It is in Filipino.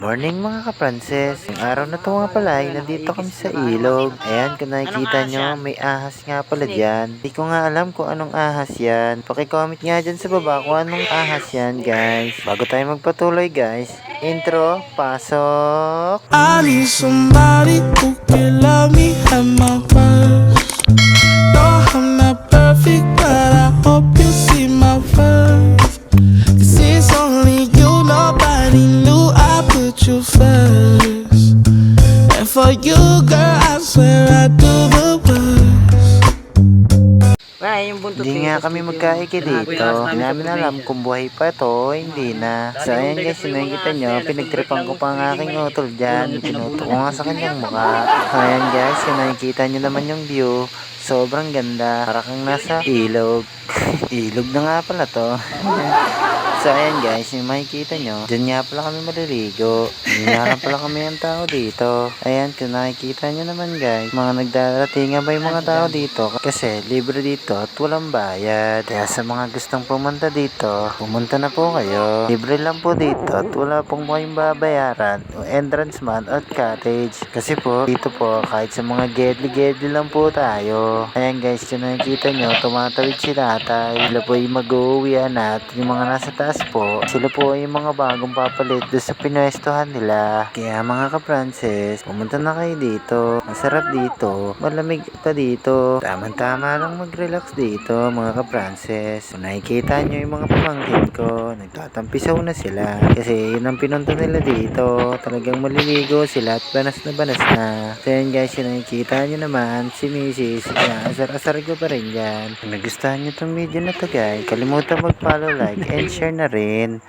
Morning mga kapranses. Yung araw na to nga pala ay nandito kami sa ilog. Ayan, kung nakikita nyo, may ahas nga pala dyan. Hindi ko nga alam kung anong ahas yan. Pakicomment nga dyan sa baba kung anong ahas yan, guys. Bago tayo magpatuloy, guys. Intro, pasok! I need somebody who can love me at my worst. No, I'm not perfect, but I hope you see my worth. 'Cause it's only you, nobody knew I put you first. And for you, girl, I swear I do the worst. Hindi nga kami magkaiki dito. Hindi namin alam kung buhay pa to, hindi na. So ayan guys, yung nakikita nyo, pinagtripan ko pa ang aking utol dyan. Pinuto ko nga sa kanyang mukha. Ayan guys, yung nakikita nyo naman yung view. Sobrang ganda. Para kang nasa ilog. Ilog na nga pala to. So ayan guys, yung makikita nyo, dyan nga pala kami maliligo. Hindi nga lang pala kami ang tao dito. Ayan, kung nakikita nyo naman guys, mga nagdarating nga ba yung mga tao dito? Kasi libre dito at walang bayad. Kaya sa mga gustong pumunta dito, pumunta na po kayo. Libre lang po dito at wala pong kayong babayaran o entrance man at cottage. Kasi po, dito po, kahit sa mga gedli-gedli lang po tayo. Ayan guys, kung nakikita nyo, tumatawid si tatay. Sila po yung mag-uuwian at yung mga nasa taas po, sila po ay yung mga bagong papalit doon sa pinwestuhan nila. Kaya mga ka-Frances, pumunta na kayo dito. Masarap dito. Malamig pa dito. Tama-tama lang mag-relax dito mga ka-Frances. Kung nakikita nyo yung mga pamangkin ko, nagtatampisaw na sila. Kasi yun ang pinunta nila dito. Talagang maliligo sila at banas na banas na. So yun guys, yung nakikita nyo naman, si Mrs. Kaya asar-asar ko pa rin yan. Kung nagustuhan nyo tong video na to guys, kalimutan mag-follow, like, and share na rin.